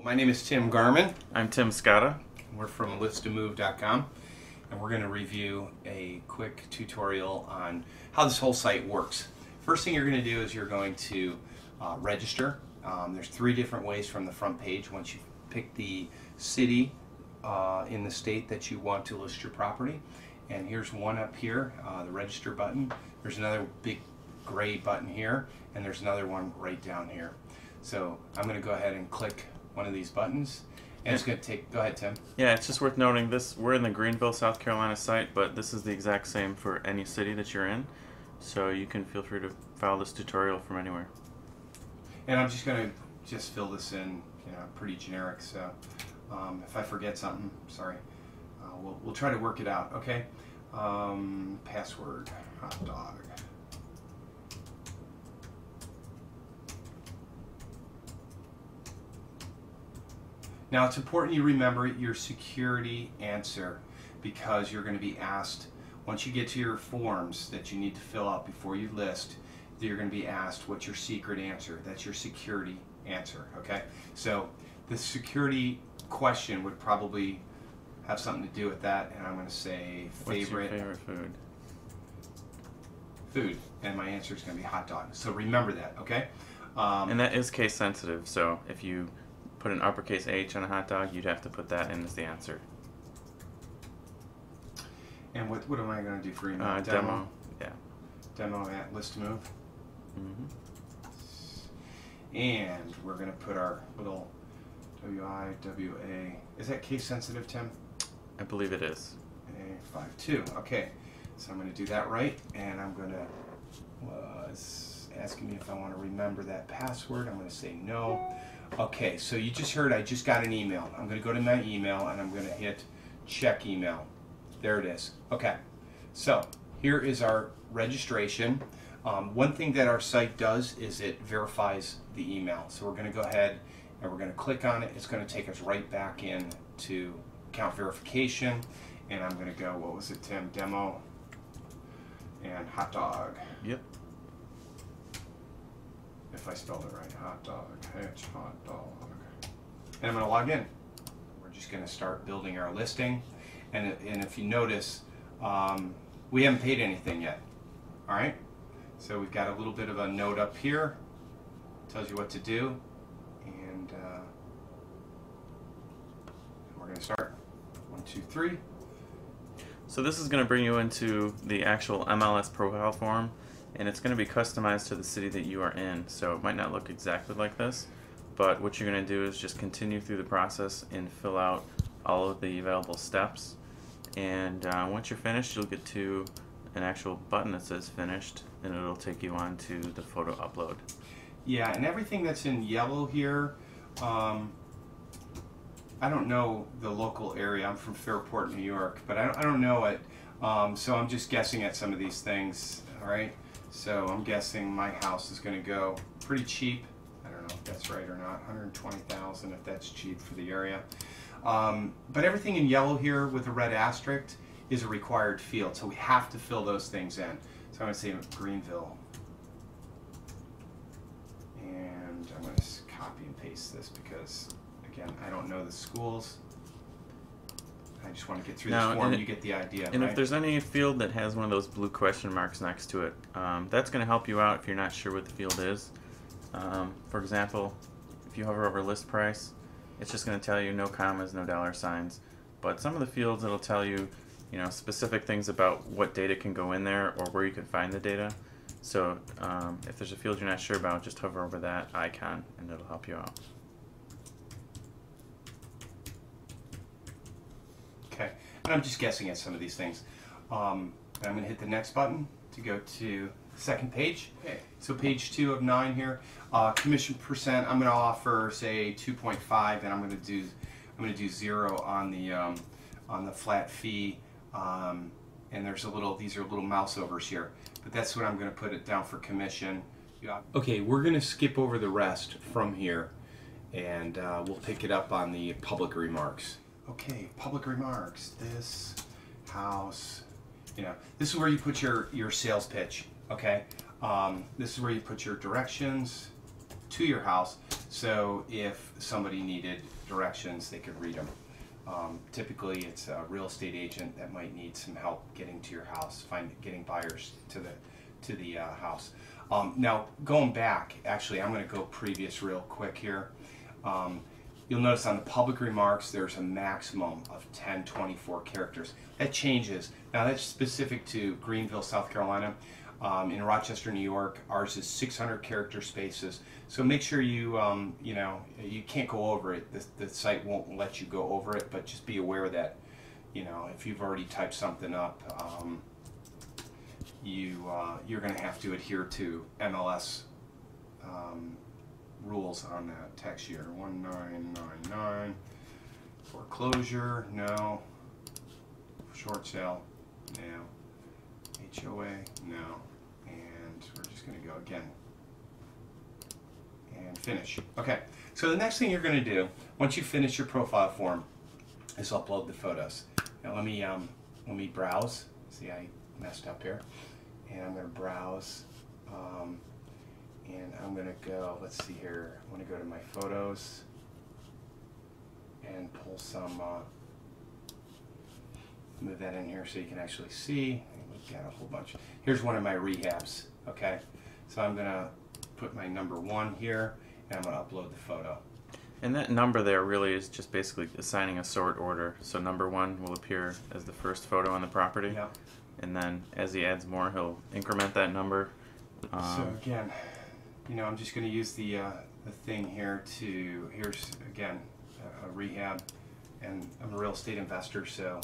Well, my name is Tim Garman. I'm Tim Scotta. We're from List2Move.com, and we're going to review a quick tutorial on how this whole site works. First thing you're going to do is you're going to register. There's 3 different ways from the front page. Once you pick the city in the state that you want to list your property, and here's one up here, the register button. There's another big gray button here, and there's another one right down here. So I'm going to go ahead and click one of these buttons, and it's going to take, go ahead Tim. Yeah, it's just worth noting this, we're in the Greenville, South Carolina site, but this is the exact same for any city that you're in. So you can feel free to follow this tutorial from anywhere. And I'm just going to fill this in, pretty generic, so if I forget something, sorry. We'll try to work it out, okay? Password, hot dog. Now it's important you remember your security answer, because you're going to be asked, once you get to your forms that you need to fill out before you list, you're going to be asked what's your secret answer. That's your security answer, okay? So the security question would probably have something to do with that, and I'm going to say favorite, what's your favorite food? Food, and my answer is going to be hot dog. So remember that, okay? And that is case sensitive, so if you put an uppercase H on a hot dog, you'd have to put that in as the answer. And what am I going to do for email? Demo. Yeah. Demo at List2Move. Mm-hmm. And we're going to put our little WIWA. Is that case sensitive, Tim? I believe it is. A52. Okay. So I'm going to do that right, and I'm going to, it's asking me if I want to remember that password. I'm going to say no. Okay, so you just heard I just got an email. I'm going to go to my email, and I'm going to hit check email. There it is. Okay, so here is our registration. One thing that our site does is it verifies the email. So we're going to go ahead and we're going to click on it. It's going to take us right back in to account verification. And I'm going to go, what was it, Tim? Demo and hot dog. Yep. If I spelled it right, hot dog, H hot dog. And I'm going to log in. We're just going to start building our listing. And if you notice, we haven't paid anything yet. All right? So we've got a little bit of a note up here. Tells you what to do. And we're going to start. 1, 2, 3. So this is going to bring you into the actual MLS profile form, and it's going to be customized to the city that you are in. So it might not look exactly like this, but what you're going to do is just continue through the process and fill out all of the available steps. And once you're finished, you'll get to an actual button that says finished, and it'll take you on to the photo upload. Yeah, and everything that's in yellow here, I don't know the local area. I'm from Fairport, New York, but I don't know it. So I'm just guessing at some of these things, all right? So I'm guessing my house is going to go pretty cheap. I don't know if that's right or not. 120,000 if that's cheap for the area. But everything in yellow here with a red asterisk is a required field, so we have to fill those things in. So I'm going to say Greenville. And I'm going to copy and paste this because, again, I don't know the schools. I just want to get through this form. You get the idea, and right? if there's any field that has one of those blue question marks next to it, that's going to help you out if you're not sure what the field is. For example, if you hover over list price, it's just going to tell you no commas, no dollar signs. But some of the fields, it'll tell you, specific things about what data can go in there or where you can find the data. So if there's a field you're not sure about, just hover over that icon and it'll help you out. Okay, and I'm just guessing at some of these things. I'm going to hit the next button to go to the second page. Okay. So page 2 of 9 here. Commission percent, I'm going to offer say 2.5, and I'm going to do 0 on the flat fee. And there's these are little mouse overs here, but that's what I'm going to put it down for commission. Yeah. Okay, we're going to skip over the rest from here, and we'll pick it up on the public remarks. Okay, public remarks. This house, this is where you put your sales pitch. Okay, this is where you put your directions to your house. So if somebody needed directions, they could read them. Typically, it's a real estate agent that might need some help getting to your house, getting buyers to the house. Now, going back, actually, I'm going to go previous real quick here. You'll notice on the public remarks, there's a maximum of 1024 characters. That changes. Now, that's specific to Greenville, South Carolina. In Rochester, New York, ours is 600 character spaces. So make sure you, you know, you can't go over it. The site won't let you go over it, but just be aware that, you know, if you've already typed something up, you're going to have to adhere to MLS rules on that. Tax year 1999. Foreclosure, no. Short sale, no. HOA, no. And we're just going to go again and finish. Okay, so the next thing you're going to do once you finish your profile form is upload the photos. Now let me browse. See, I messed up here, and I'm going to browse, and I'm going to go. Let's see here. I want to go to my photos and pull some. Move that in here so you can actually see. We've got a whole bunch. Here's one of my rehabs. Okay, so I'm going to put my number 1 here, and I'm going to upload the photo. And that number there really is just basically assigning a sort order. So number 1 will appear as the first photo on the property. Yep. And then as he adds more, he'll increment that number. So again, you know, I'm just going to use the thing here to, here's again a rehab, and I'm a real estate investor, so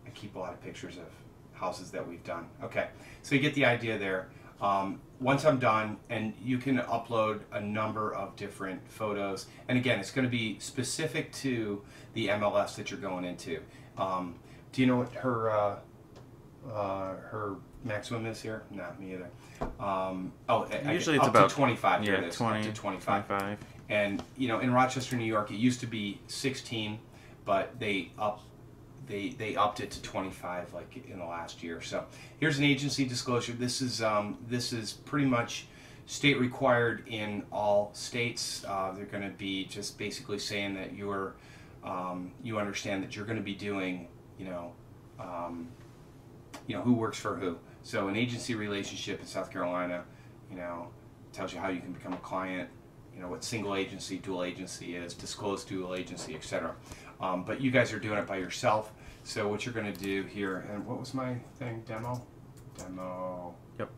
I keep a lot of pictures of houses that we've done. Okay, so you get the idea there. Once I'm done, and you can upload a number of different photos, and again, it's going to be specific to the MLS that you're going into. Do you know what her maximum is here? Not me either. Usually it's up about to 25. Yeah, Here it is, 20, up to 25. 25. And you know, in Rochester, New York, it used to be 16, but they upped it to 25 like in the last year. So here's an agency disclosure. This is pretty much state required in all states. They're going to be just basically saying that you're you understand that you're going to be doing who works for who. So an agency relationship in South Carolina, tells you how you can become a client, what single agency, dual agency is, disclosed dual agency, etc. But you guys are doing it by yourself. So what you're going to do here, and what was my thing? Demo. Yep.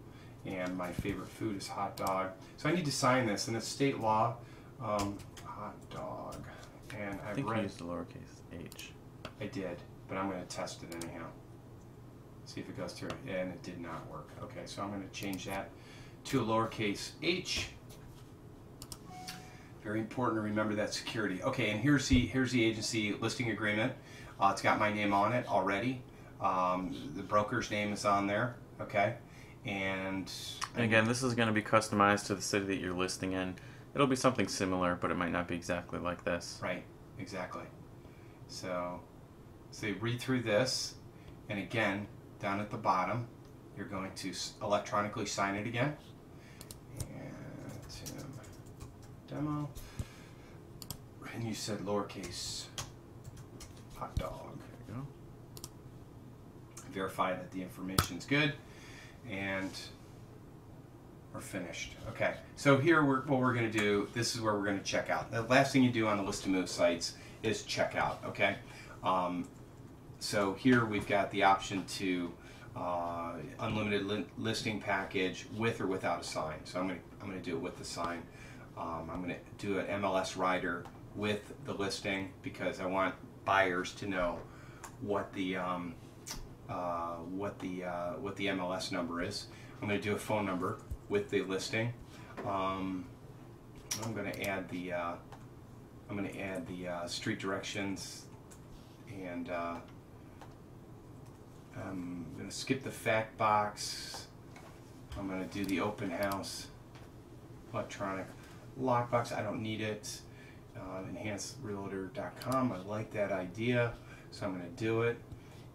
And my favorite food is hot dog. So I need to sign this, and it's state law. Hot dog. And I think you used the lowercase h. I did, but I'm going to test it anyhow. See if it goes through, and it did not work. Okay, so I'm going to change that to a lowercase h. Very important to remember that security. Okay, and here's the agency listing agreement. It's got my name on it already. The broker's name is on there. Okay, and again, this is going to be customized to the city that you're listing in. It'll be something similar, but it might not be exactly like this. Right, exactly. So you read through this, and again, down at the bottom, you're going to electronically sign it again. And Tim, demo. And you said lowercase hot dog. There you go. Verify that the information's good, and we're finished. Okay, so here what we're going to do, this is where we're going to check out. The last thing you do on the List2Move sites is check out, okay? So here we've got the option to unlimited listing package with or without a sign. So I'm going to do it with the sign. I'm going to do an MLS rider with the listing because I want buyers to know what the MLS number is. I'm going to do a phone number with the listing. I'm going to add the street directions, and I'm going to skip the fact box. I'm going to do the open house electronic lockbox. I don't need it. EnhancedRealtor.com. I like that idea, so I'm going to do it.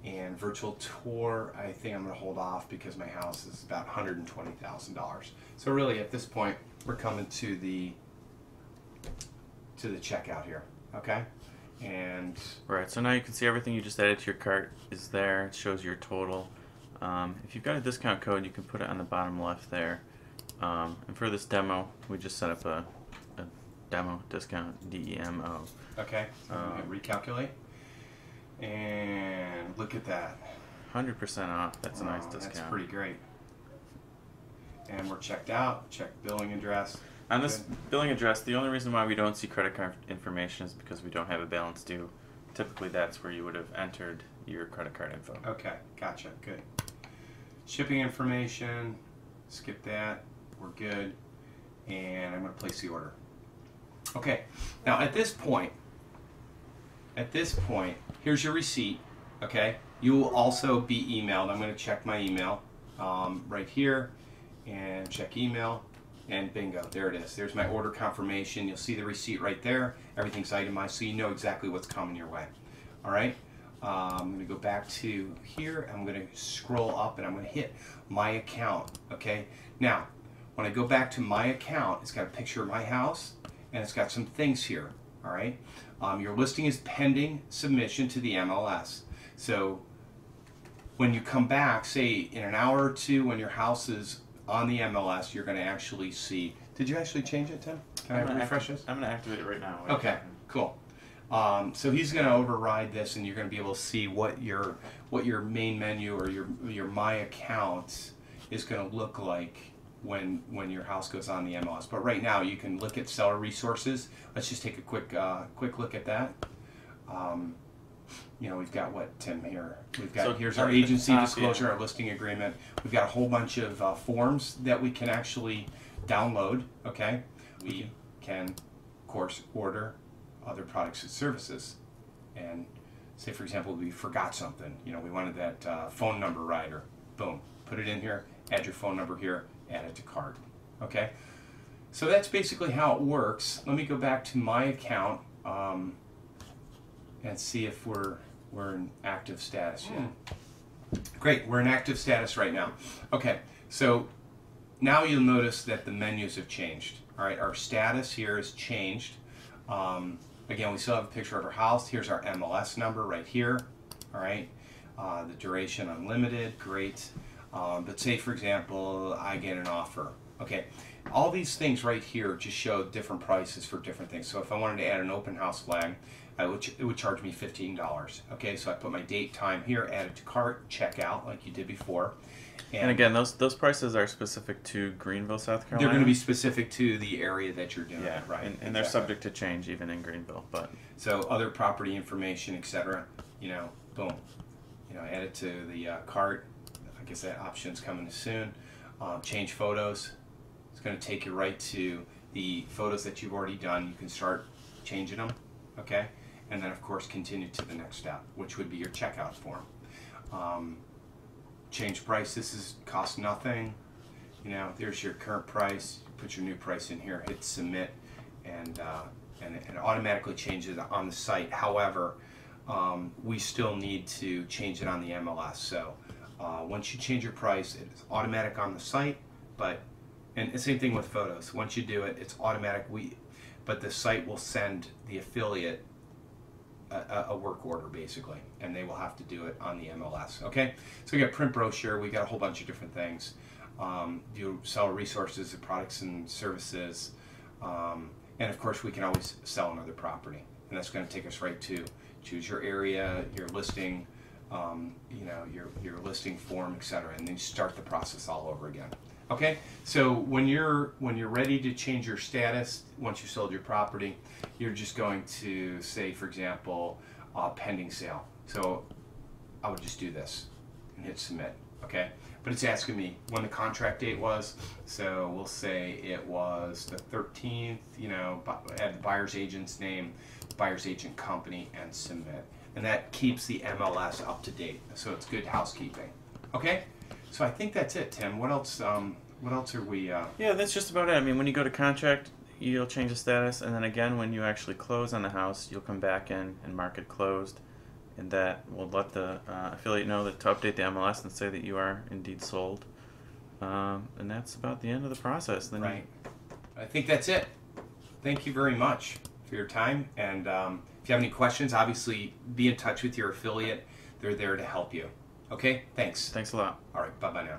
And virtual tour, I think I'm going to hold off because my house is about $120,000. So really, at this point, we're coming to the to the checkout here. Okay, and right. So now you can see everything you just added to your cart is there. It shows your total. If you've got a discount code, you can put it on the bottom left there. And for this demo, we just set up a demo discount, DEMO. okay, so I'm gonna recalculate, and look at that. 100% off. That's a nice discount. That's pretty great. And we're checked out. Check billing address. On this billing address, the only reason why we don't see credit card information is because we don't have a balance due. Typically, that's where you would have entered your credit card info. Okay, gotcha. Good. Shipping information. Skip that. We're good. And I'm going to place the order. Okay. Now at this point, here's your receipt. Okay. You will also be emailed. I'm going to check my email right here and check email. And bingo, there it is. There's my order confirmation. You'll see the receipt right there. Everything's itemized, so you know exactly what's coming your way. All right. I'm going to go back to here. I'm going to scroll up, and I'm going to hit my account. Okay. Now, when I go back to my account, it's got a picture of my house, and it's got some things here. All right. Your listing is pending submission to the MLS. So when you come back, say in an hour or two, when your house is on the MLS, you're going to actually see. Did you actually change it, Tim? Can I refresh this? I'm going to activate it right now. Okay, cool. So he's going to override this, and you're going to be able to see what your main menu or your My Account is going to look like when your house goes on the MLS. But right now, you can look at seller resources. Let's just take a quick look at that. You know, we've got what, Tim, here? We've got, here's our agency disclosure, our listing agreement. We've got a whole bunch of forms that we can actually download, okay? We can, of course, order other products and services. And say, for example, we forgot something. You know, we wanted that phone number rider. Boom, put it in here, add your phone number here, add it to cart, okay? So that's basically how it works. Let me go back to my account and see if we're in active status yet. Great, we're in active status right now. Okay, so now you'll notice that the menus have changed. All right, our status here has changed. Again, we still have a picture of our house. Here's our MLS number right here. All right, the duration unlimited, great. But say, for example, I get an offer. Okay, all these things right here just show different prices for different things. So if I wanted to add an open house flag, it would charge me $15. Okay, so I put my date, time here, add it to cart, check out like you did before. And again, those prices are specific to Greenville, South Carolina. They're going to be specific to the area that you're doing. Yeah, right. And they're subject to change even in Greenville. But so other property information, etc. You know, boom. You know, add it to the cart. I guess that option's coming soon. Change photos. It's going to take you right to the photos that you've already done. You can start changing them. Okay. And then, of course, continue to the next step, which would be your checkout form. Change price. This is cost nothing. You know, there's your current price. Put your new price in here. Hit submit, and it automatically changes on the site. However, we still need to change it on the MLS. So once you change your price, it's automatic on the site. And the same thing with photos. Once you do it, it's automatic. But the site will send the affiliate a work order basically, and they will have to do it on the MLS. Okay, so we got print brochure, we got a whole bunch of different things. Do seller resources, the products and services, and of course we can always sell another property, and that's going to take us right to choose your area, your listing, you know, your listing form, etc., and then you start the process all over again. Okay, so when you're ready to change your status, once you sold your property, you're just going to say, for example, pending sale. So I would just do this and hit submit. Okay, but it's asking me when the contract date was. So we'll say it was the 13th. You know, add the buyer's agent's name, buyer's agent company, and submit. And that keeps the MLS up to date. So it's good housekeeping. Okay. So I think that's it, Tim. What else? What else are we? Yeah, that's just about it. I mean, when you go to contract, you'll change the status, and then again, when you actually close on the house, you'll come back in and mark it closed, and that will let the affiliate know that to update the MLS and say that you are indeed sold. And that's about the end of the process. Then right. I think that's it. Thank you very much. for your time. And if you have any questions, obviously be in touch with your affiliate. They're there to help you. Okay, thanks. Thanks a lot. All right, bye-bye now.